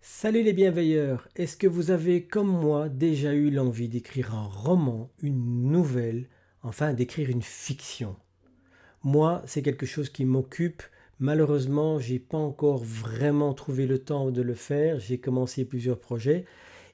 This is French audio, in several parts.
Salut les bienveilleurs, est-ce que vous avez comme moi déjà eu l'envie d'écrire un roman, une nouvelle, enfin d'écrire une fiction? Moi, c'est quelque chose qui m'occupe. Malheureusement, j'ai pas encore vraiment trouvé le temps de le faire. J'ai commencé plusieurs projets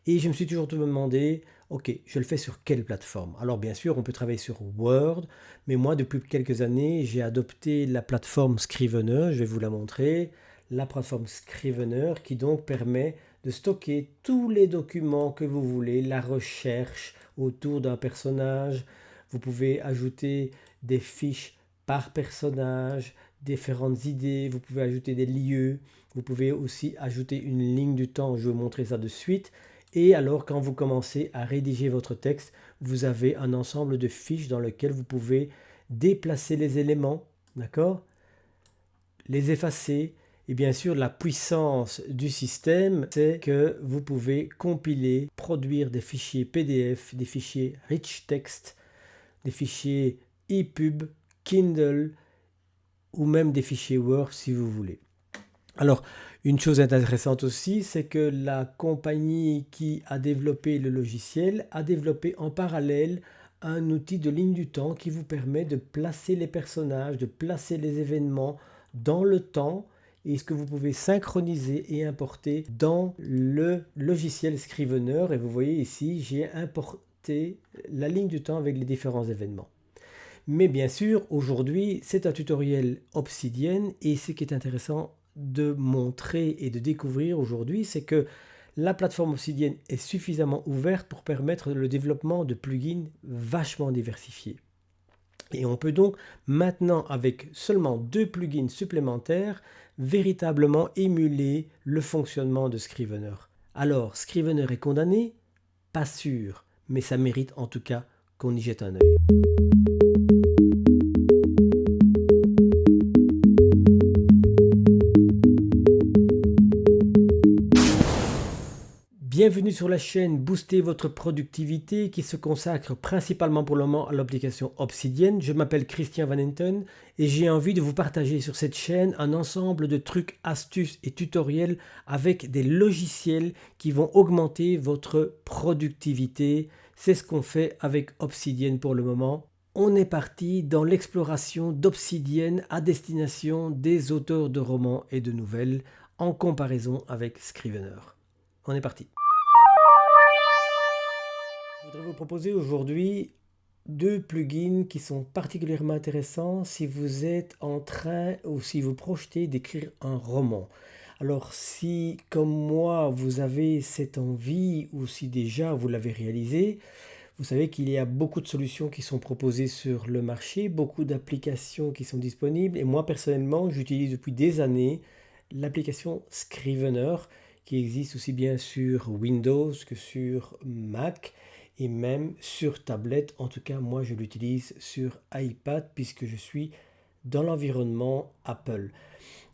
et je me suis toujours demandé, ok, je le fais sur quelle plateforme? Alors bien sûr, on peut travailler sur Word, mais moi, depuis quelques années, j'ai adopté la plateforme Scrivener, je vais vous la montrer, la plateforme Scrivener qui donc permet de stocker tous les documents que vous voulez, la recherche autour d'un personnage. Vous pouvez ajouter des fiches par personnage, différentes idées, vous pouvez ajouter des lieux, vous pouvez aussi ajouter une ligne du temps, je vais vous montrer ça de suite. Et alors, quand vous commencez à rédiger votre texte, vous avez un ensemble de fiches dans lequel vous pouvez déplacer les éléments, d'accord? Les effacer. Et bien sûr, la puissance du système, c'est que vous pouvez compiler, produire des fichiers PDF, des fichiers rich text, des fichiers EPUB, Kindle ou même des fichiers Word si vous voulez. Alors, une chose intéressante aussi, c'est que la compagnie qui a développé le logiciel a développé en parallèle un outil de ligne du temps qui vous permet de placer les personnages, de placer les événements dans le temps et ce que vous pouvez synchroniser et importer dans le logiciel Scrivener. Et vous voyez ici, j'ai importé la ligne du temps avec les différents événements. Mais bien sûr, aujourd'hui, c'est un tutoriel Obsidian et ce qui est intéressant de montrer et de découvrir aujourd'hui, c'est que la plateforme Obsidian est suffisamment ouverte pour permettre le développement de plugins vachement diversifiés. Et on peut donc maintenant, avec seulement 2 plugins supplémentaires, véritablement émuler le fonctionnement de Scrivener. Alors, Scrivener est condamné? Pas sûr, mais ça mérite en tout cas qu'on y jette un œil. Bienvenue sur la chaîne Booster votre productivité qui se consacre principalement pour le moment à l'application Obsidian. Je m'appelle Christian Van Enten et j'ai envie de vous partager sur cette chaîne un ensemble de trucs, astuces et tutoriels avec des logiciels qui vont augmenter votre productivité. C'est ce qu'on fait avec Obsidian pour le moment. On est parti dans l'exploration d'Obsidian à destination des auteurs de romans et de nouvelles en comparaison avec Scrivener. On est parti. Je voudrais vous proposer aujourd'hui 2 plugins qui sont particulièrement intéressants si vous êtes en train ou si vous projetez d'écrire un roman. Alors si, comme moi, vous avez cette envie ou si déjà vous l'avez réalisé, vous savez qu'il y a beaucoup de solutions qui sont proposées sur le marché, beaucoup d'applications qui sont disponibles et moi personnellement, j'utilise depuis des années l'application Scrivener qui existe aussi bien sur Windows que sur Mac et même sur tablette. En tout cas, moi, je l'utilise sur iPad puisque je suis dans l'environnement Apple.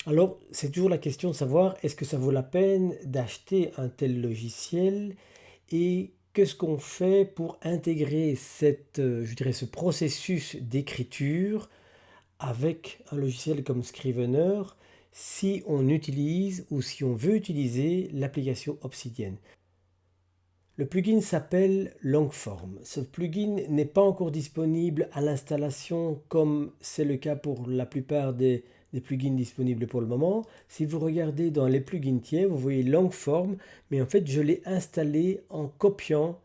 Alors, c'est toujours la question de savoir est-ce que ça vaut la peine d'acheter un tel logiciel et qu'est-ce qu'on fait pour intégrer je dirais, ce processus d'écriture avec un logiciel comme Scrivener si on utilise ou si on veut utiliser l'application Obsidian. Le plugin s'appelle Longform. Ce plugin n'est pas encore disponible à l'installation comme c'est le cas pour la plupart des plugins disponibles pour le moment. Si vous regardez dans les plugins tiers, vous voyez Longform, mais en fait je l'ai installé en copiant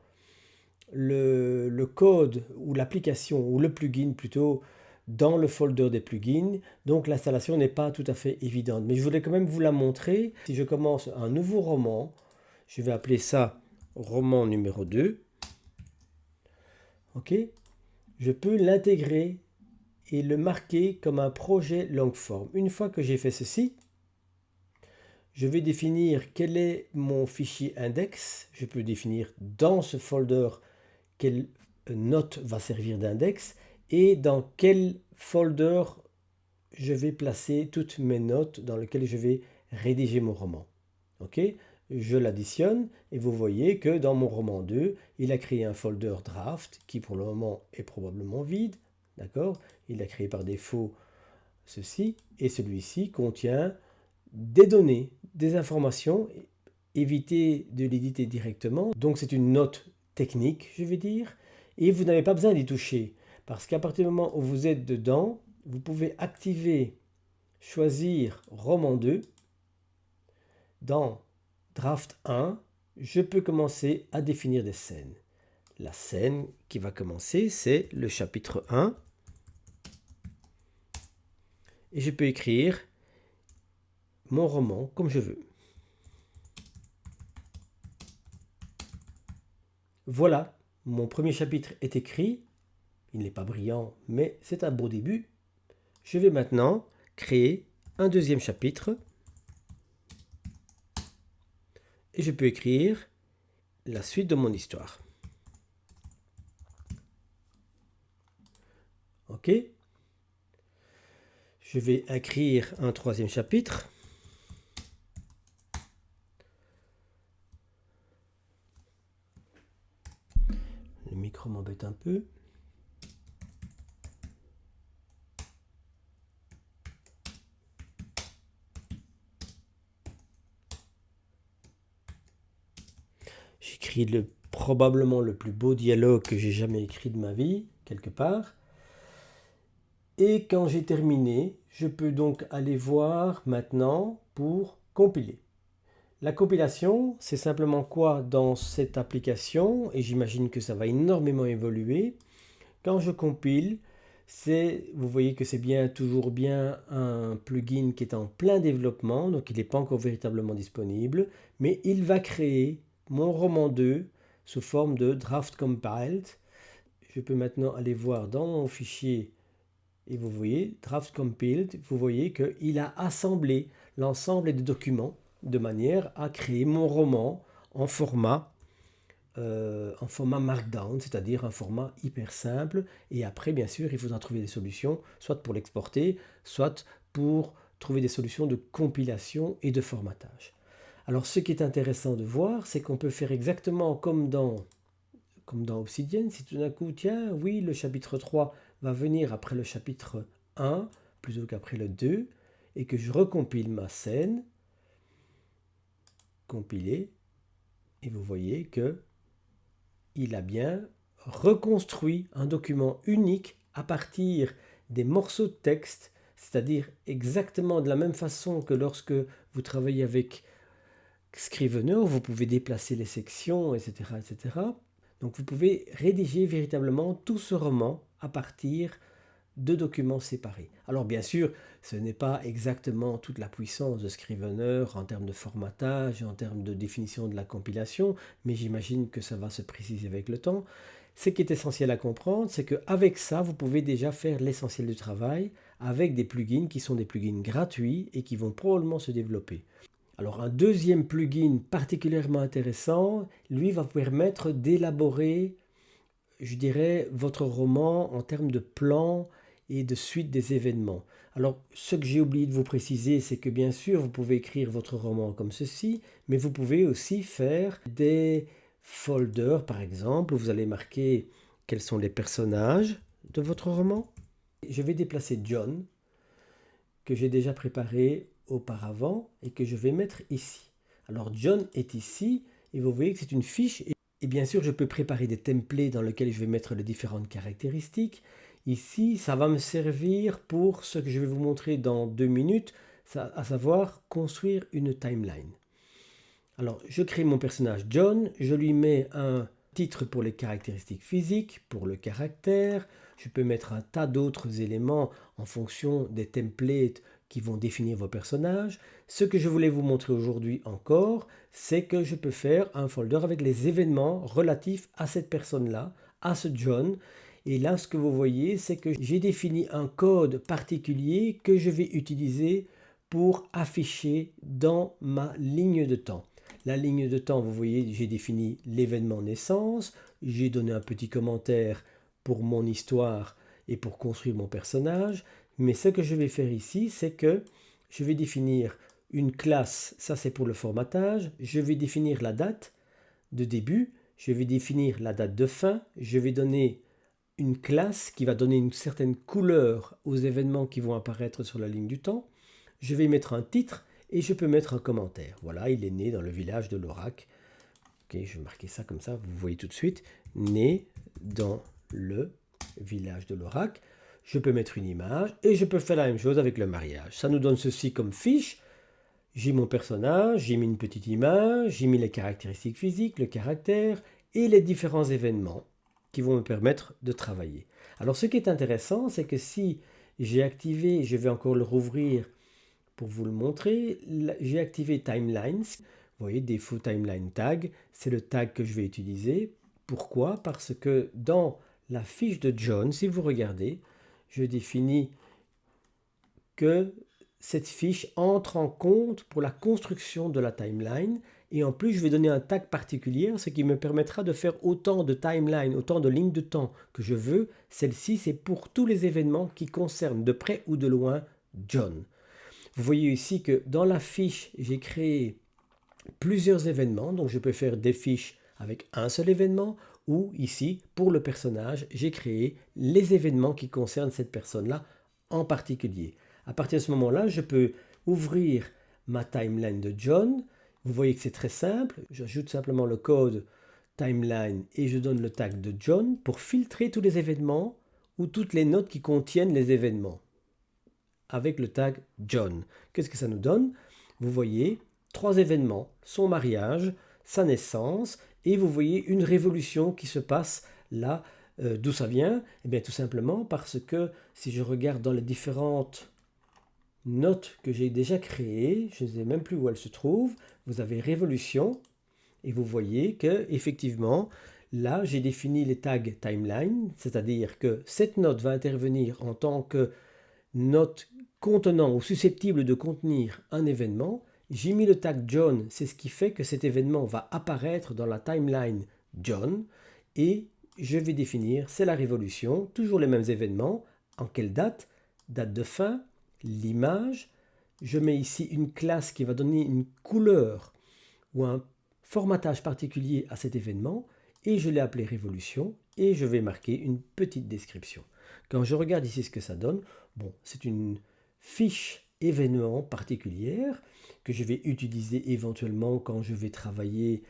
le code ou l'application ou le plugin plutôt dans le folder des plugins. Donc l'installation n'est pas tout à fait évidente. Mais je voulais quand même vous la montrer. Si je commence un nouveau roman, je vais appeler ça roman numéro 2. Ok, je peux l'intégrer et le marquer comme un projet Longform. Une fois que j'ai fait ceci, je vais définir quel est mon fichier index. Je peux définir dans ce folder quelle note va servir d'index et dans quel folder je vais placer toutes mes notes dans lesquelles je vais rédiger mon roman. Ok, je l'additionne et vous voyez que dans mon roman 2, il a créé un folder draft qui pour le moment est probablement vide. D'accord, il a créé par défaut ceci et celui-ci contient des données, des informations éviter de l'éditer directement. Donc c'est une note technique, je vais dire, et vous n'avez pas besoin d'y toucher. Parce qu'à partir du moment où vous êtes dedans, vous pouvez activer, choisir roman 2. Dans draft 1, je peux commencer à définir des scènes. La scène qui va commencer, c'est le chapitre 1. Et je peux écrire mon roman comme je veux. Voilà, mon premier chapitre est écrit. Il n'est pas brillant, mais c'est un beau début. Je vais maintenant créer un deuxième chapitre. Et je peux écrire la suite de mon histoire. OK. Je vais écrire un troisième chapitre. Le micro m'embête un peu. J'écris probablement le plus beau dialogue que j'ai jamais écrit de ma vie, quelque part. Et quand j'ai terminé, je peux donc aller voir maintenant pour compiler. La compilation, c'est simplement quoi dans cette application, et j'imagine que ça va énormément évoluer. Quand je compile, vous voyez que c'est toujours bien un plugin qui est en plein développement, donc il n'est pas encore véritablement disponible, mais il va créer mon roman 2 sous forme de draft compiled. Je peux maintenant aller voir dans mon fichier et vous voyez, draft compiled, vous voyez qu'il a assemblé l'ensemble des documents de manière à créer mon roman en format Markdown, c'est-à-dire un format hyper simple. Et après, bien sûr, il faudra trouver des solutions, soit pour l'exporter, soit pour trouver des solutions de compilation et de formatage. Alors, ce qui est intéressant de voir, c'est qu'on peut faire exactement comme dans Obsidian. Si tout d'un coup, tiens, oui, le chapitre 3 va venir après le chapitre 1, plutôt qu'après le 2, et que je recompile ma scène, compiler, et vous voyez que il a bien reconstruit un document unique à partir des morceaux de texte, c'est-à-dire exactement de la même façon que lorsque vous travaillez avec Scrivener, vous pouvez déplacer les sections, etc., etc. Donc vous pouvez rédiger véritablement tout ce roman à partir de documents séparés. Alors bien sûr, ce n'est pas exactement toute la puissance de Scrivener en termes de formatage, en termes de définition de la compilation, mais j'imagine que ça va se préciser avec le temps. Ce qui est essentiel à comprendre, c'est qu'avec ça, vous pouvez déjà faire l'essentiel du travail avec des plugins qui sont des plugins gratuits et qui vont probablement se développer. Alors un deuxième plugin particulièrement intéressant, lui va vous permettre d'élaborer, je dirais, votre roman en termes de plan et de suite des événements. Alors ce que j'ai oublié de vous préciser, c'est que bien sûr vous pouvez écrire votre roman comme ceci, mais vous pouvez aussi faire des folders par exemple, où vous allez marquer quels sont les personnages de votre roman. Je vais déplacer John, que j'ai déjà préparé auparavant et que je vais mettre ici. Alors John est ici et vous voyez que c'est une fiche et bien sûr je peux préparer des templates dans lesquels je vais mettre les différentes caractéristiques. Ici ça va me servir pour ce que je vais vous montrer dans 2 minutes, à savoir construire une timeline. Alors je crée mon personnage John, je lui mets un titre pour les caractéristiques physiques, pour le caractère, je peux mettre un tas d'autres éléments en fonction des templates qui vont définir vos personnages. Ce que je voulais vous montrer aujourd'hui encore, c'est que je peux faire un folder avec les événements relatifs à cette personne-là, à ce John. Et là, ce que vous voyez, c'est que j'ai défini un code particulier que je vais utiliser pour afficher dans ma ligne de temps. La ligne de temps, vous voyez, j'ai défini l'événement naissance, j'ai donné un petit commentaire pour mon histoire et pour construire mon personnage. Mais ce que je vais faire ici, c'est que je vais définir une classe, ça c'est pour le formatage, je vais définir la date de début, je vais définir la date de fin, je vais donner une classe qui va donner une certaine couleur aux événements qui vont apparaître sur la ligne du temps, je vais mettre un titre et je peux mettre un commentaire. Voilà, il est né dans le village de Lorac. Ok, je vais marquer ça comme ça, vous voyez tout de suite. Né dans le village de Lorac. Je peux mettre une image et je peux faire la même chose avec le mariage. Ça nous donne ceci comme fiche. J'ai mon personnage, j'ai mis une petite image, j'ai mis les caractéristiques physiques, le caractère et les différents événements qui vont me permettre de travailler. Alors ce qui est intéressant, c'est que si j'ai activé, je vais encore le rouvrir pour vous le montrer, j'ai activé Timelines. Vous voyez, défaut Timeline Tag, c'est le tag que je vais utiliser. Pourquoi? Parce que dans la fiche de John, si vous regardez, je définis que cette fiche entre en compte pour la construction de la timeline et en plus je vais donner un tag particulier, ce qui me permettra de faire autant de timeline, autant de lignes de temps que je veux. Celle-ci, c'est pour tous les événements qui concernent de près ou de loin John. Vous voyez ici que dans la fiche, j'ai créé plusieurs événements, donc je peux faire des fiches avec un seul événement ou ici, pour le personnage, j'ai créé les événements qui concernent cette personne-là en particulier. À partir de ce moment-là, je peux ouvrir ma timeline de John. Vous voyez que c'est très simple. J'ajoute simplement le code timeline et je donne le tag de John pour filtrer tous les événements ou toutes les notes qui contiennent les événements avec le tag John. Qu'est-ce que ça nous donne? Vous voyez 3 événements, son mariage, sa naissance et vous voyez une révolution qui se passe là. D'où ça vient? Eh bien tout simplement parce que si je regarde dans les différentes note que j'ai déjà créée, je ne sais même plus où elle se trouve, vous avez révolution et vous voyez que effectivement là j'ai défini les tags timeline, c'est-à-dire que cette note va intervenir en tant que note contenant ou susceptible de contenir un événement. J'ai mis le tag John, c'est ce qui fait que cet événement va apparaître dans la timeline John et je vais définir, c'est la révolution, toujours les mêmes événements, en quelle date, date de fin, l'image, je mets ici une classe qui va donner une couleur ou un formatage particulier à cet événement et je l'ai appelé révolution et je vais marquer une petite description. Quand je regarde ici ce que ça donne, bon, c'est une fiche événement particulière que je vais utiliser éventuellement quand je vais travailler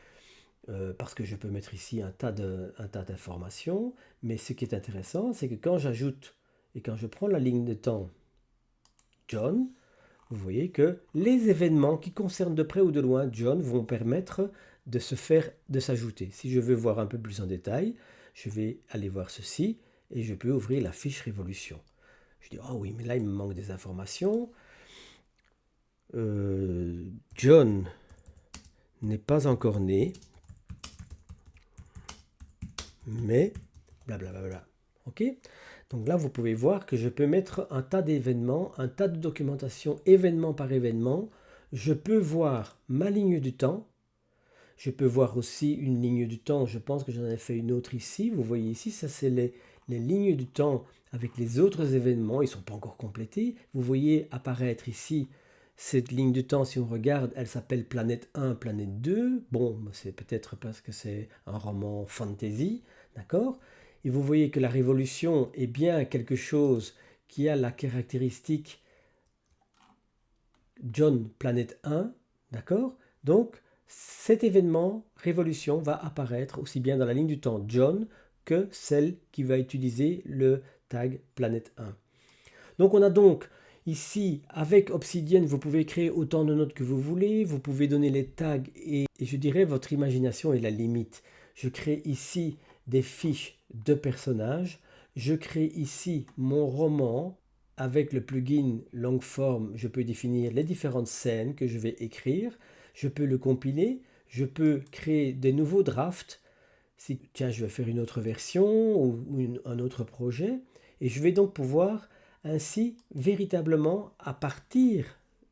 parce que je peux mettre ici un tas d'informations, mais ce qui est intéressant, c'est que quand j'ajoute et quand je prends la ligne de temps John, vous voyez que les événements qui concernent de près ou de loin John vont permettre de s'ajouter. Si je veux voir un peu plus en détail, je vais aller voir ceci et je peux ouvrir la fiche révolution. Je dis, oh oui, mais là il me manque des informations. John n'est pas encore né, mais blablabla. Ok? Donc là, vous pouvez voir que je peux mettre un tas d'événements, un tas de documentation événement par événement. Je peux voir ma ligne du temps. Je peux voir aussi une ligne du temps. Je pense que j'en ai fait une autre ici. Vous voyez ici, ça c'est les lignes du temps avec les autres événements. Ils ne sont pas encore complétés. Vous voyez apparaître ici cette ligne du temps. Si on regarde, elle s'appelle Planète 1, Planète 2. Bon, c'est peut-être parce que c'est un roman fantasy. D'accord? Et vous voyez que la révolution est bien quelque chose qui a la caractéristique John Planète 1, d'accord? Donc, cet événement, révolution, va apparaître aussi bien dans la ligne du temps John que celle qui va utiliser le tag Planète 1. Donc, on a donc ici, avec Obsidian, vous pouvez créer autant de notes que vous voulez, vous pouvez donner les tags et je dirais votre imagination est la limite. Je crée ici des fiches de personnages. Je crée ici mon roman avec le plugin Longform. Je peux définir les différentes scènes que je vais écrire. Je peux le compiler. Je peux créer des nouveaux drafts. Si tiens, je vais faire une autre version ou un autre projet. Et je vais donc pouvoir ainsi véritablement à partir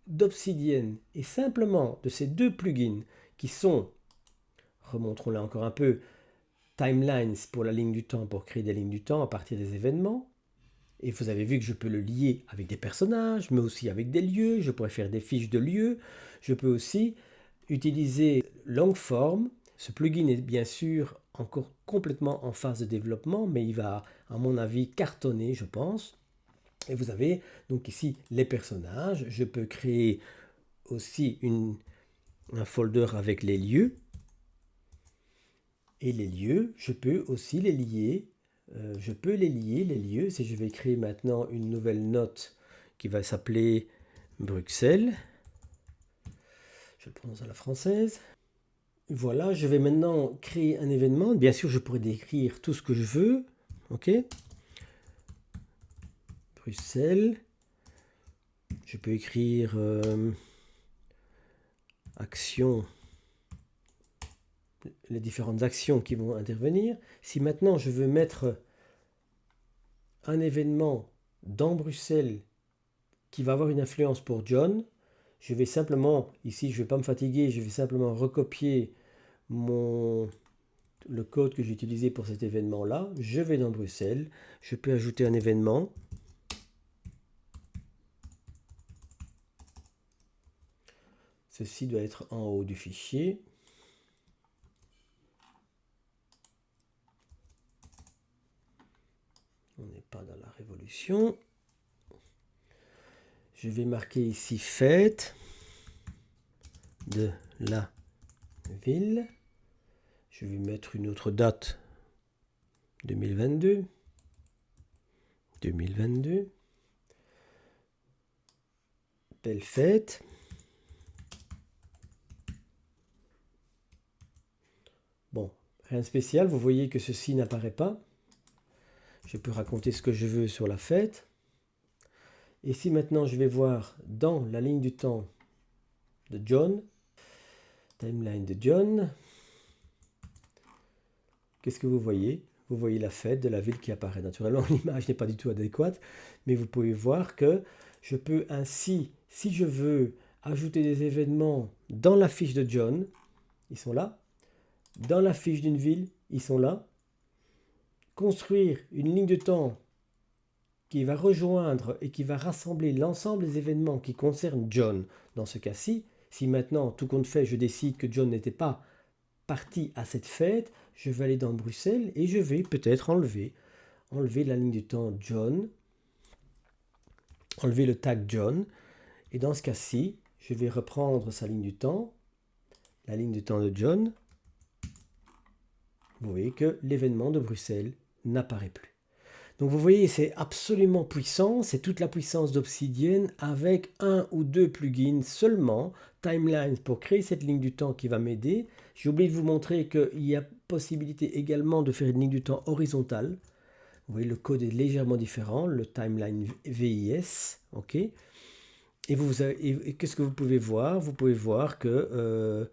d'Obsidian et simplement de ces deux plugins qui sont, remontrons-les encore un peu, Timelines pour la ligne du temps, pour créer des lignes du temps à partir des événements. Et vous avez vu que je peux le lier avec des personnages, mais aussi avec des lieux. Je pourrais faire des fiches de lieux. Je peux aussi utiliser Longform. Ce plugin est bien sûr encore complètement en phase de développement, mais il va, à mon avis, cartonner, je pense. Et vous avez donc ici les personnages. Je peux créer aussi un folder avec les lieux. Et les lieux, je peux aussi les lier. Je peux les lier, les lieux. Si je vais créer maintenant une nouvelle note qui va s'appeler Bruxelles. Je le prononce à la française. Voilà, je vais maintenant créer un événement. Bien sûr, je pourrais décrire tout ce que je veux. Ok. Bruxelles. Je peux écrire action, les différentes actions qui vont intervenir. Si maintenant je veux mettre un événement dans Bruxelles qui va avoir une influence pour John, je vais simplement, ici je ne vais pas me fatiguer, je vais simplement recopier le code que j'ai utilisé pour cet événement-là. Je vais dans Bruxelles, je peux ajouter un événement. Ceci doit être en haut du fichier. On n'est pas dans la révolution. Je vais marquer ici fête de la ville. Je vais mettre une autre date, 2022. 2022. Belle fête. Bon, rien de spécial, vous voyez que ceci n'apparaît pas. Je peux raconter ce que je veux sur la fête. Et si maintenant je vais voir dans la ligne du temps de John, timeline de John, qu'est-ce que vous voyez? Vous voyez la fête de la ville qui apparaît. Naturellement, l'image n'est pas du tout adéquate, mais vous pouvez voir que je peux ainsi, si je veux ajouter des événements dans la fiche de John, ils sont là. Dans la fiche d'une ville, ils sont là. Construire une ligne de temps qui va rejoindre et qui va rassembler l'ensemble des événements qui concernent John. Dans ce cas-ci, si maintenant, tout compte fait, je décide que John n'était pas parti à cette fête, je vais aller dans Bruxelles et je vais peut-être enlever la ligne du temps John, enlever le tag John. Et dans ce cas-ci, je vais reprendre sa ligne du temps, la ligne du temps de John. Vous voyez que l'événement de Bruxelles n'apparaît plus. Donc vous voyez, c'est absolument puissant, c'est toute la puissance d'Obsidian avec un ou deux plugins seulement, Timelines pour créer cette ligne du temps qui va m'aider. J'ai oublié de vous montrer qu'il y a possibilité également de faire une ligne du temps horizontale. Vous voyez, le code est légèrement différent, le Timeline VIS, ok. Et qu'est-ce que vous pouvez voir? Vous pouvez voir que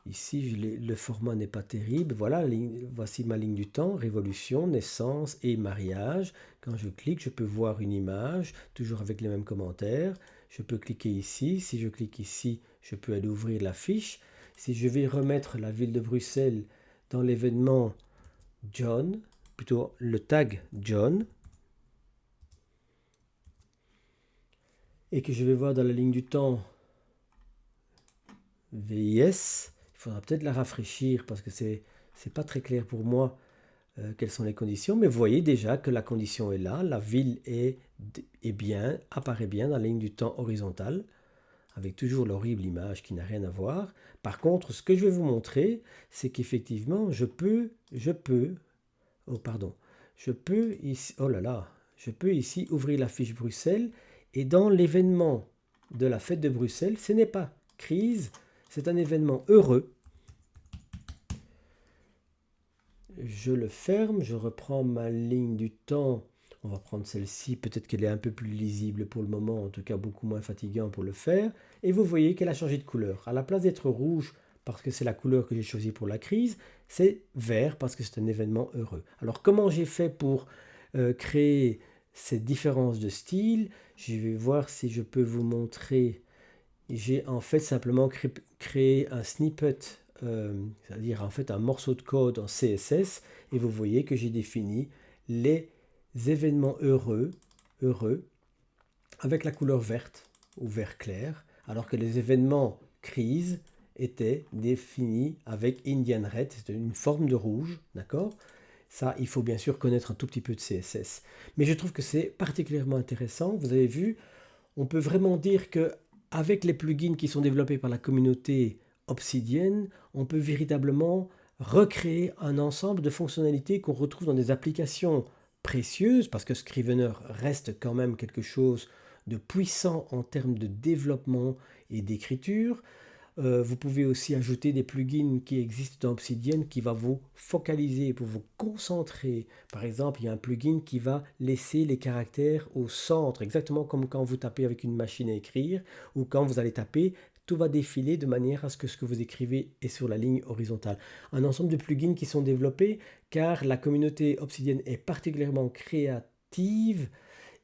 ici, le format n'est pas terrible. Voilà, voici ma ligne du temps, révolution, naissance et mariage. Quand je clique, je peux voir une image, toujours avec les mêmes commentaires. Je peux cliquer ici. Si je clique ici, je peux aller ouvrir la fiche. Si je vais remettre la ville de Bruxelles dans l'événement John, plutôt le tag John, et que je vais voir dans la ligne du temps VIS, il faudra peut-être la rafraîchir parce que c'est pas très clair pour moi quelles sont les conditions, mais vous voyez déjà que la condition est là, la ville apparaît bien dans la ligne du temps horizontale, avec toujours l'horrible image qui n'a rien à voir. Par contre, ce que je vais vous montrer, c'est qu'effectivement, je peux ici ouvrir la fiche Bruxelles, et dans l'événement de la fête de Bruxelles, ce n'est pas crise, c'est un événement heureux. Je le ferme, je reprends ma ligne du temps. On va prendre celle-ci, peut-être qu'elle est un peu plus lisible pour le moment, en tout cas beaucoup moins fatigant pour le faire. Et vous voyez qu'elle a changé de couleur. À la place d'être rouge, parce que c'est la couleur que j'ai choisie pour la crise, c'est vert parce que c'est un événement heureux. Alors comment j'ai fait pour créer cette différence de style? Je vais voir si je peux vous montrer. J'ai en fait simplement créé un snippet, c'est-à-dire en fait un morceau de code en CSS, et vous voyez que j'ai défini les événements heureux avec la couleur verte ou vert clair, alors que les événements crise étaient définis avec Indian Red, c'est une forme de rouge, d'accord? Ça, il faut bien sûr connaître un tout petit peu de CSS. Mais je trouve que c'est particulièrement intéressant. Vous avez vu, on peut vraiment dire que Avec les plugins qui sont développés par la communauté Obsidian, on peut véritablement recréer un ensemble de fonctionnalités qu'on retrouve dans des applications précieuses, parce que Scrivener reste quand même quelque chose de puissant en termes de développement et d'écriture. Vous pouvez aussi ajouter des plugins qui existent dans Obsidian qui va vous focaliser pour vous concentrer. Par exemple, il y a un plugin qui va laisser les caractères au centre, exactement comme quand vous tapez avec une machine à écrire ou quand vous allez taper, tout va défiler de manière à ce que vous écrivez est sur la ligne horizontale. Un ensemble de plugins qui sont développés car la communauté Obsidian est particulièrement créative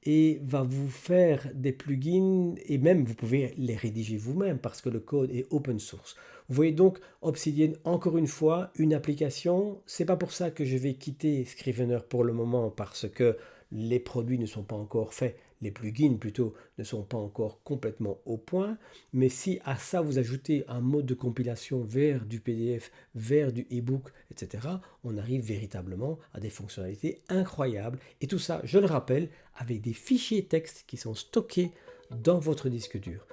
et va vous faire des plugins et même vous pouvez les rédiger vous-même parce que le code est open source. Vous voyez donc Obsidian, encore une fois, une application. C'est pas pour ça que je vais quitter Scrivener pour le moment parce que les produits ne sont pas encore faits, les plugins plutôt ne sont pas encore complètement au point. Mais si à ça vous ajoutez un mode de compilation vers du PDF, vers du e-book, etc., on arrive véritablement à des fonctionnalités incroyables. Et tout ça, je le rappelle, avec des fichiers texte qui sont stockés dans votre disque dur.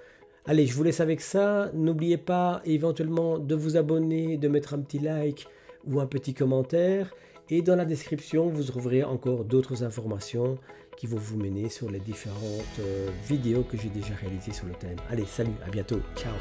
Allez, je vous laisse avec ça. N'oubliez pas éventuellement de vous abonner, de mettre un petit like ou un petit commentaire. Et dans la description, vous trouverez encore d'autres informations qui vont vous mener sur les différentes vidéos que j'ai déjà réalisées sur le thème. Allez, salut, à bientôt, ciao.